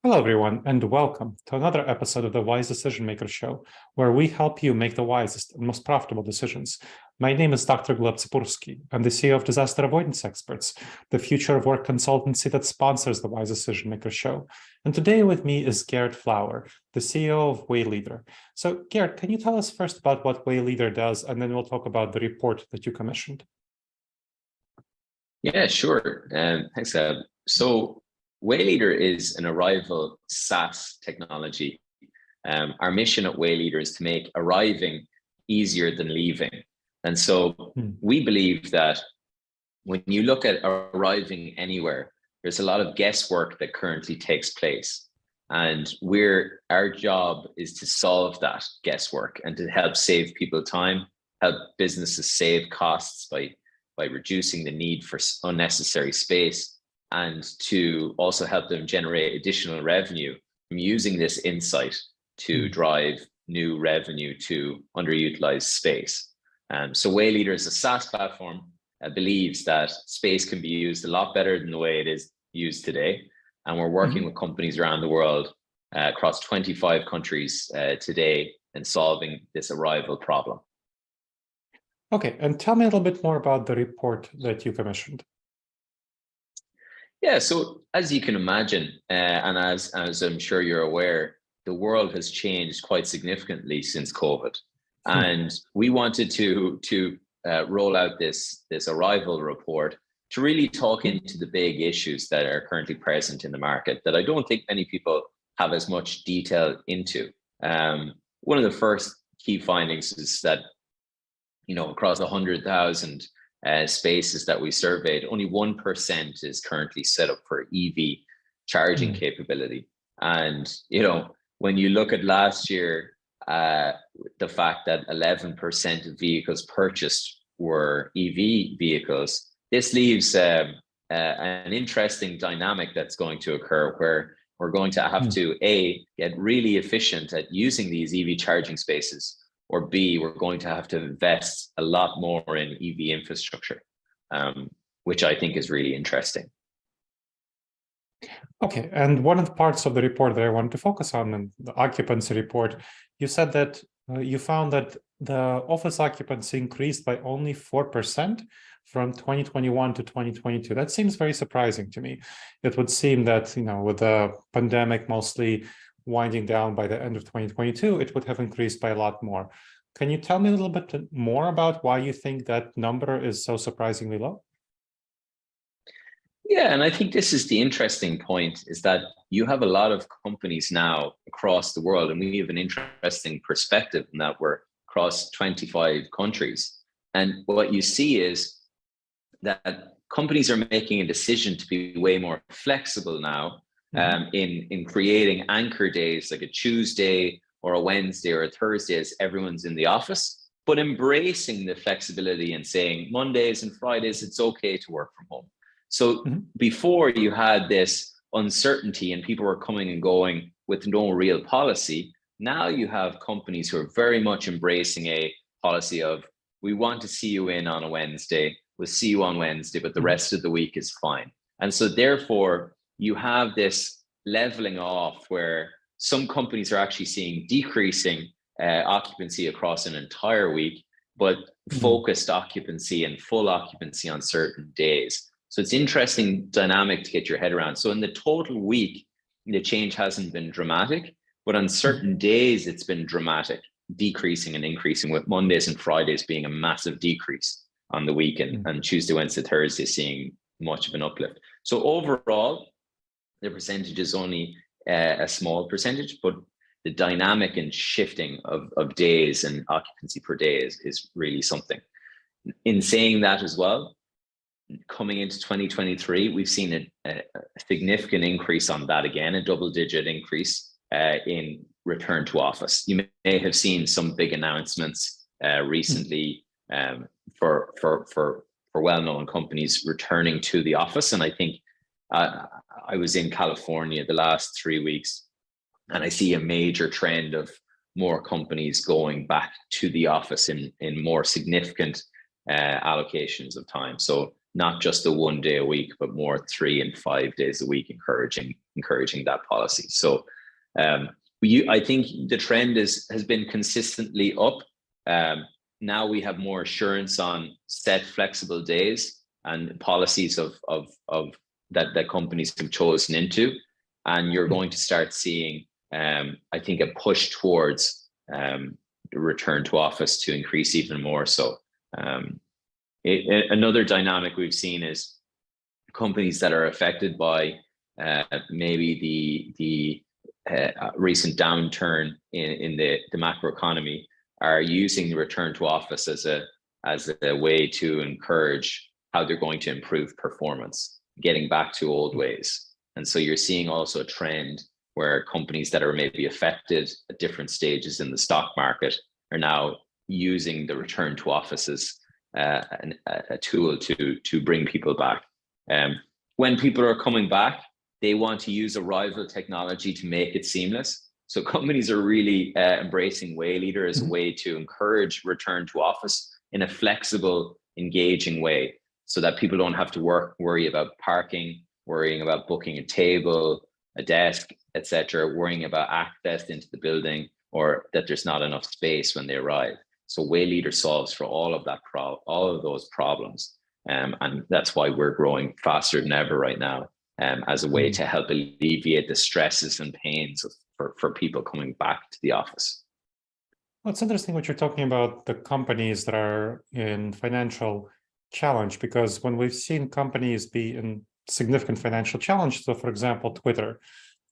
Hello, everyone, and welcome to another episode of the Wise Decision Maker Show, where we help you make the wisest and most profitable decisions. My name is Dr. Gleb Tsipursky. I'm the CEO of Disaster Avoidance Experts, the future of work consultancy that sponsors the Wise Decision Maker Show. And today with me is Garret Flower, the CEO of Wayleadr. So, Garret, can you tell us first about what Wayleadr does, and then we'll talk about the report that you commissioned? Yeah, sure. Thanks, Ed. So Wayleadr is an arrival SaaS technology. Our mission at Wayleadr is to make arriving easier than leaving. And so we believe that when you look at arriving anywhere, there's a lot of guesswork that currently takes place. And our job is to solve that guesswork and to help save people time, help businesses save costs by reducing the need for unnecessary space, and to also help them generate additional revenue from using this insight to drive new revenue to underutilized space. So Wayleadr is a SaaS platform that believes that space can be used a lot better than the way it is used today. And we're working with companies around the world across 25 countries today in solving this arrival problem. Okay, and tell me a little bit more about the report that you commissioned. Yeah, so as you can imagine, and as I'm sure you're aware, the world has changed quite significantly since COVID. And we wanted to roll out this arrival report to really talk into the big issues that are currently present in the market that I don't think many people have as much detail into. One of the first key findings is that across 100,000 spaces that we surveyed, only 1% is currently set up for EV charging capability. And, when you look at last year, the fact that 11% of vehicles purchased were EV vehicles, this leaves an interesting dynamic that's going to occur where we're going to have to, A, get really efficient at using these EV charging spaces, or B, we're going to have to invest a lot more in EV infrastructure, which I think is really interesting. Okay, and one of the parts of the report that I wanted to focus on, in the occupancy report, you said that you found that the office occupancy increased by only 4% from 2021 to 2022. That seems very surprising to me. It would seem that, with the pandemic mostly winding down by the end of 2022, it would have increased by a lot more. Can you tell me a little bit more about why you think that number is so surprisingly low? Yeah, and I think this is the interesting point, is that you have a lot of companies now across the world, and we have an interesting perspective in that we're across 25 countries. And what you see is that companies are making a decision to be way more flexible now in creating anchor days like a Tuesday or a Wednesday or a Thursday as everyone's in the office, but embracing the flexibility and saying Mondays and Fridays, it's okay to work from home. So before you had this uncertainty and people were coming and going with no real policy, now you have companies who are very much embracing a policy of, we want to see you in on a Wednesday, we'll see you on Wednesday, but the rest of the week is fine. And so therefore, you have this leveling off where some companies are actually seeing decreasing occupancy across an entire week, but focused occupancy and full occupancy on certain days. So it's interesting dynamic to get your head around. So in the total week, the change hasn't been dramatic, but on certain days, it's been dramatic, decreasing and increasing, with Mondays and Fridays being a massive decrease on the weekend, and Tuesday, Wednesday, Thursday seeing much of an uplift. So overall, the percentage is only a small percentage, but the dynamic and shifting of days and occupancy per day is really something. In saying that as well, coming into 2023, we've seen a significant increase on that again, a double-digit increase in return to office. You may have seen some big announcements recently for well-known companies returning to the office, and I think I was in California the last 3 weeks, and I see a major trend of more companies going back to the office in more significant allocations of time. So not just the 1 day a week, but more 3 and 5 days a week, encouraging encouraging that policy. So I think the trend has been consistently up. Now we have more assurance on set flexible days and policies of that companies have chosen into, and you're going to start seeing, I think, a push towards return to office to increase even more. So another dynamic we've seen is companies that are affected by maybe the recent downturn in the macroeconomy are using the return to office as a way to encourage how they're going to improve performance, getting back to old ways. And so you're seeing also a trend where companies that are maybe affected at different stages in the stock market are now using the return to office as a tool to bring people back. When people are coming back, they want to use arrival technology to make it seamless. So companies are really embracing Wayleadr as a way to encourage return to office in a flexible, engaging way, so that people don't have to worry about parking, worrying about booking a table, a desk, etc., worrying about access into the building, or that there's not enough space when they arrive. So Wayleadr solves for all of those problems, and that's why we're growing faster than ever right now, as a way to help alleviate the stresses and pains for people coming back to the office. Well, it's interesting what you're talking about, the companies that are in financial challenge, because when we've seen companies be in significant financial challenge, so for example, Twitter,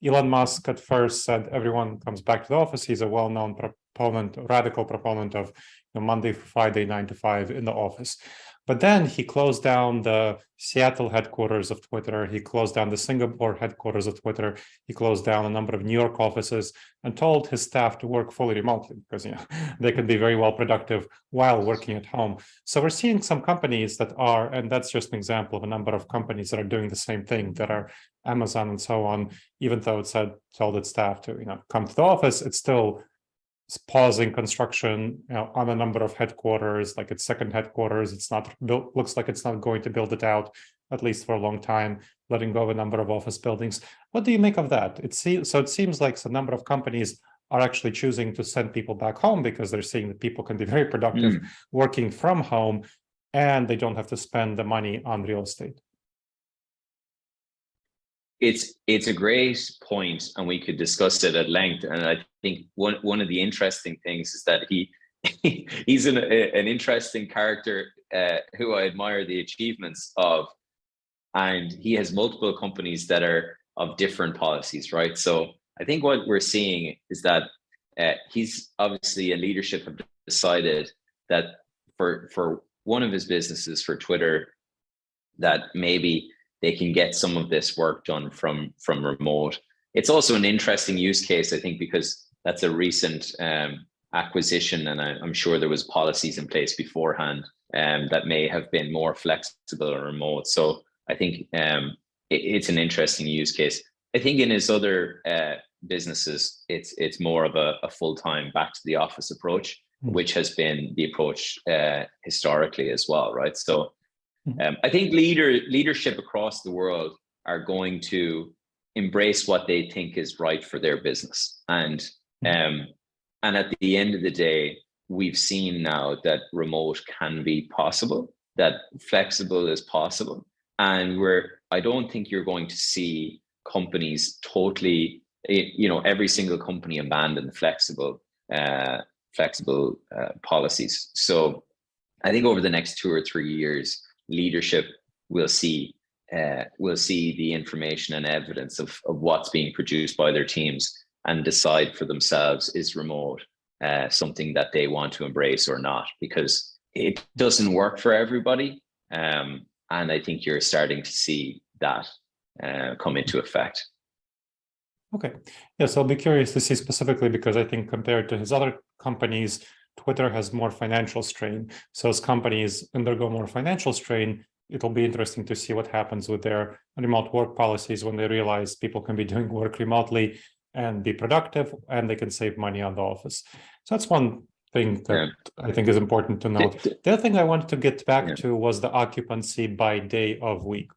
Elon Musk at first said everyone comes back to the office. He's a well-known radical proponent of Monday, Friday, 9 to 5 in the office. But then he closed down the Seattle headquarters of Twitter. He closed down the Singapore headquarters of Twitter. He closed down a number of New York offices and told his staff to work fully remotely because they can be very well productive while working at home. So we're seeing some companies that are, and that's just an example of a number of companies that are doing the same thing, that are Amazon and so on. Even though it told its staff to come to the office, it's still pausing construction on a number of headquarters, like its second headquarters. It's not built, looks like it's not going to build it out, at least for a long time, letting go of a number of office buildings. What do you make of that? It seems like a number of companies are actually choosing to send people back home because they're seeing that people can be very productive working from home and they don't have to spend the money on real estate. It's a great point, and we could discuss it at length. And I think one of the interesting things is that he's an interesting character who I admire the achievements of, and he has multiple companies that are of different policies, right? So I think what we're seeing is that he's obviously, and leadership have decided that for one of his businesses, for Twitter, that maybe they can get some of this work done from remote. It's also an interesting use case, I think, because that's a recent acquisition, and I'm sure there was policies in place beforehand that may have been more flexible or remote. So I think it's an interesting use case. I think in his other businesses, it's more of a full-time back to the office approach, which has been the approach historically as well, right? So I think leadership across the world are going to embrace what they think is right for their business. And at the end of the day, we've seen now that remote can be possible, that flexible is possible. And I don't think you're going to see companies totally, every single company abandon flexible policies. So I think over the next 2 or 3 years, leadership will see the information and evidence of what's being produced by their teams and decide for themselves, is remote something that they want to embrace or not, because it doesn't work for everybody. And I think you're starting to see that come into effect. Okay. Yes, I'll be curious to see specifically, because I think compared to his other companies, Twitter has more financial strain. So as companies undergo more financial strain, it'll be interesting to see what happens with their remote work policies when they realize people can be doing work remotely and be productive, and they can save money on the office. So that's one thing that I think is important to note. The other thing I wanted to get back to was the occupancy by day of week.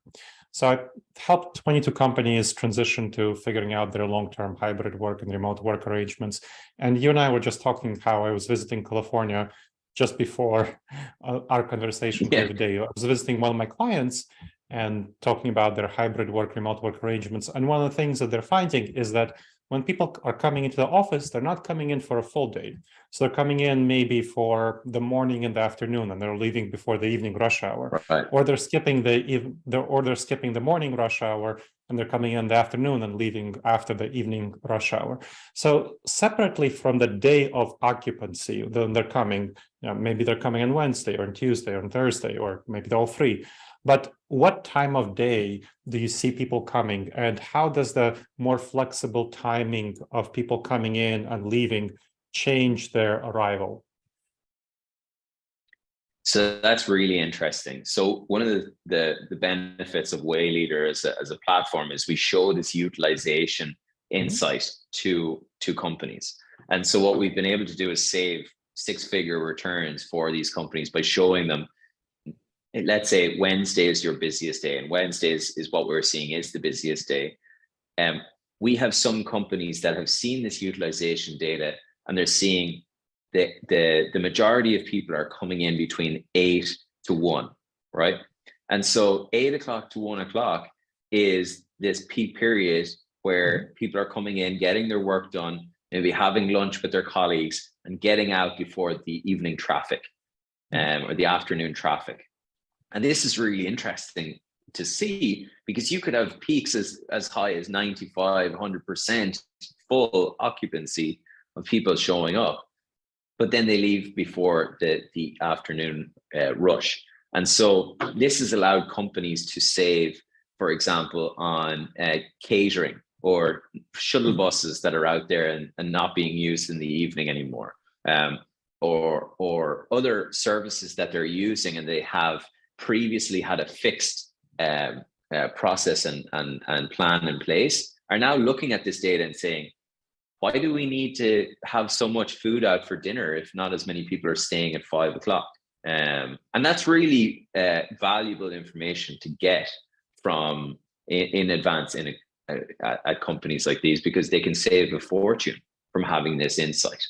So I helped 22 companies transition to figuring out their long-term hybrid work and remote work arrangements. And you and I were just talking how I was visiting California just before our conversation here today. I was visiting one of my clients and talking about their hybrid work, remote work arrangements. And one of the things that they're finding is that when people are coming into the office, they're not coming in for a full day. So they're coming in maybe for the morning and the afternoon, and they're leaving before the evening rush hour, Right. or they're skipping the morning rush hour, and they're coming in the afternoon and leaving after the evening rush hour. So separately from the day of occupancy, then they're coming. Maybe they're coming on Wednesday or on Tuesday or on Thursday, or maybe they're all free. But what time of day do you see people coming, and how does the more flexible timing of people coming in and leaving change their arrival? So that's really interesting. So one of the benefits of Wayleadr as a platform is we show this utilization insight to companies. And so what we've been able to do is save six-figure returns for these companies by showing them, let's say Wednesday is your busiest day, and Wednesday is what we're seeing is the busiest day. We have some companies that have seen this utilization data, and they're seeing the majority of people are coming in between 8 to 1, right? And so 8 o'clock to 1 o'clock is this peak period where people are coming in, getting their work done, maybe having lunch with their colleagues, and getting out before the evening traffic or the afternoon traffic. And this is really interesting to see, because you could have peaks as high as 95, 100% full occupancy of people showing up, but then they leave before the afternoon rush. And so this has allowed companies to save, for example, on catering or shuttle buses that are out there and not being used in the evening anymore, or other services that they're using and they have previously had a fixed process and plan in place, are now looking at this data and saying, why do we need to have so much food out for dinner if not as many people are staying at 5 o'clock? And that's really valuable information to get from in advance at companies like these, because they can save a fortune from having this insight.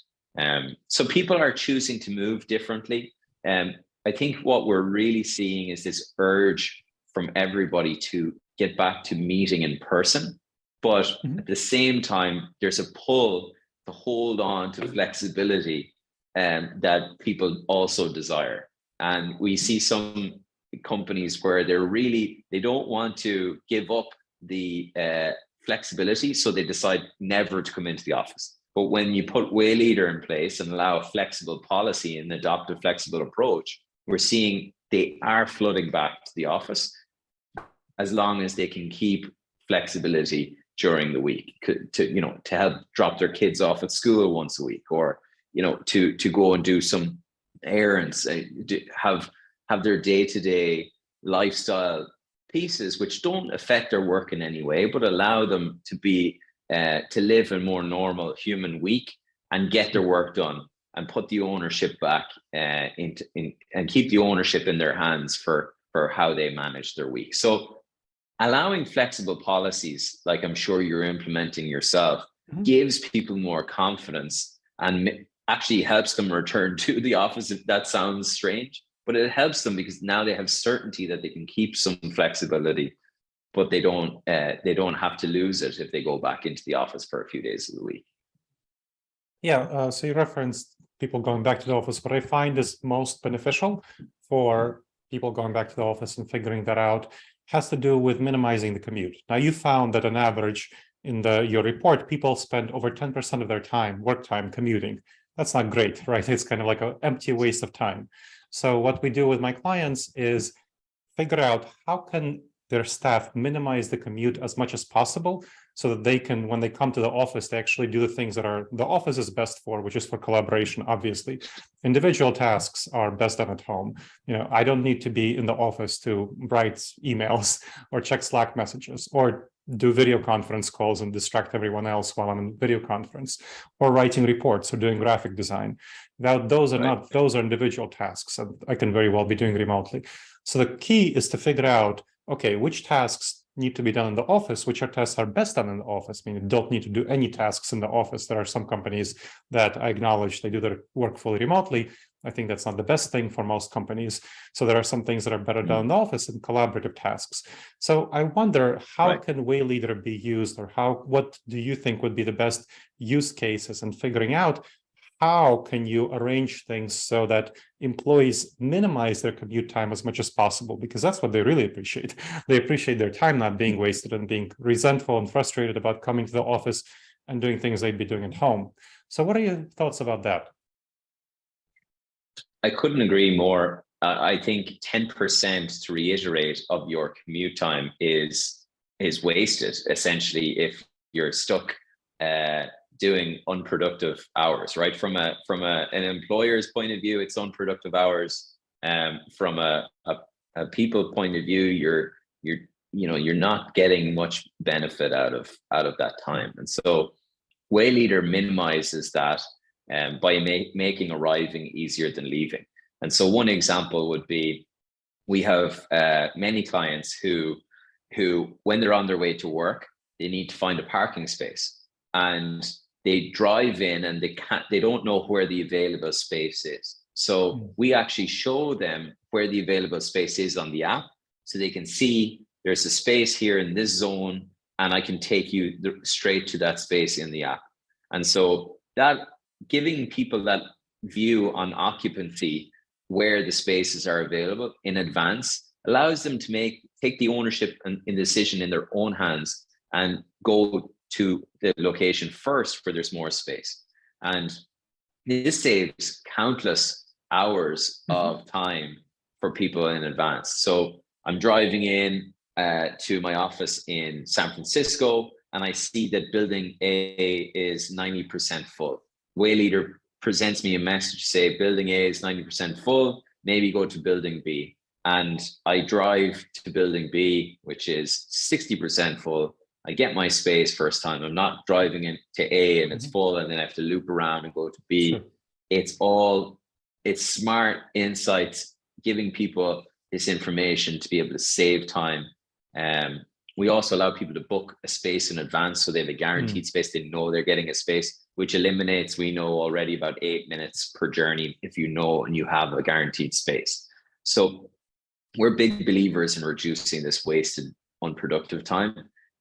So people are choosing to move differently. I think what we're really seeing is this urge from everybody to get back to meeting in person. But at the same time, there's a pull to hold on to flexibility that people also desire. And we see some companies where they don't want to give up the flexibility, so they decide never to come into the office. But when you put Wayleadr in place and allow a flexible policy and adopt a flexible approach, we're seeing they are flooding back to the office as long as they can keep flexibility during the week to help drop their kids off at school once a week, or to go and do some errands, have their day-to-day lifestyle pieces which don't affect their work in any way, but allow them to be to live a more normal human week and get their work done and put the ownership back and keep the ownership in their hands for how they manage their week. So allowing flexible policies, like I'm sure you're implementing yourself, gives people more confidence and actually helps them return to the office. If that sounds strange, but it helps them because now they have certainty that they can keep some flexibility, but they don't have to lose it if they go back into the office for a few days of the week. Yeah, so you referenced people going back to the office. What I find is most beneficial for people going back to the office and figuring that out has to do with minimizing the commute. Now, you found that on average in your report, people spend over 10% of their work time commuting. That's not great, right? It's kind of like an empty waste of time. So what we do with my clients is figure out how can their staff minimize the commute as much as possible, so that they can, when they come to the office, they actually do the things that the office is best for, which is for collaboration, obviously. Individual tasks are best done at home. I don't need to be in the office to write emails or check Slack messages or do video conference calls and distract everyone else while I'm in video conference, or writing reports or doing graphic design. Now, those are individual tasks that I can very well be doing remotely. So the key is to figure out okay, which tasks need to be done in the office, which tasks are best done in the office, I mean, you don't need to do any tasks in the office. There are some companies that I acknowledge they do their work fully remotely. I think that's not the best thing for most companies. So there are some things that are better done in the office and collaborative tasks. So I wonder, how can Wayleadr be used, or what do you think would be the best use cases in figuring out how can you arrange things so that employees minimize their commute time as much as possible? Because that's what they really appreciate. They appreciate their time not being wasted and being resentful and frustrated about coming to the office and doing things they'd be doing at home. So what are your thoughts about that? I couldn't agree more. I think 10%, to reiterate, of your commute time is wasted, essentially, if you're stuck doing unproductive hours, right? From an employer's point of view, it's unproductive hours. From a people point of view, you're not getting much benefit out of that time. And so Wayleadr minimizes that by making arriving easier than leaving. And so one example would be, we have many clients who when they're on their way to work, they need to find a parking space, and they drive in and they don't know where the available space is. So we actually show them where the available space is on the app, so they can see there's a space here in this zone, and I can take you straight to that space in the app. And so that, giving people that view on occupancy, where the spaces are available in advance, allows them to take the ownership and decision in their own hands and go to the location first where there's more space. And this saves countless hours of time for people in advance. So I'm driving in to my office in San Francisco, and I see that building A is 90% full. Wayleadr presents me a message, say building A is 90% full, maybe go to building B. And I drive to building B, which is 60% full. I get my space first time. I'm not driving into A and it's full, and then I have to loop around and go to B. Sure. It's smart insights, giving people this information to be able to save time. We also allow people to book a space in advance, so they have a guaranteed space. They know they're getting a space, which eliminates, we know already, about 8 minutes per journey if you know and you have a guaranteed space. So we're big believers in reducing this wasted, unproductive time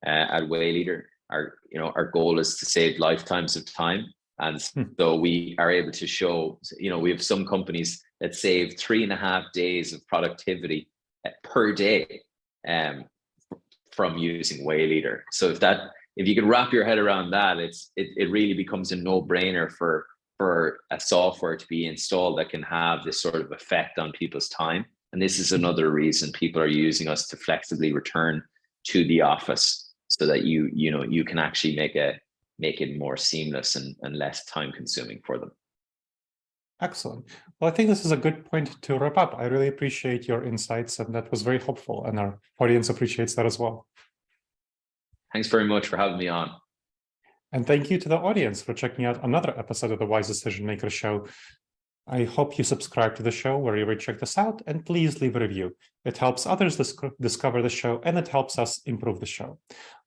at Wayleadr. Our goal is to save lifetimes of time. And so we are able to show, we have some companies that save 3.5 days of productivity per day from using Wayleadr. So if you can wrap your head around that, it really becomes a no-brainer for a software to be installed that can have this sort of effect on people's time. And this is another reason people are using us to flexibly return to the office, so that you can actually make it more seamless and less time consuming for them. Excellent. Well, I think this is a good point to wrap up. I really appreciate your insights, and that was very helpful, and our audience appreciates that as well. Thanks very much for having me on. And thank you to the audience for checking out another episode of the Wise Decision Maker Show. I hope you subscribe to the show wherever you check this out, and please leave a review. It helps others discover the show, and it helps us improve the show.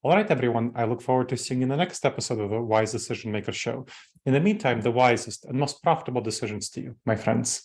All right, everyone, I look forward to seeing you in the next episode of the Wise Decision Maker Show. In the meantime, the wisest and most profitable decisions to you, my friends.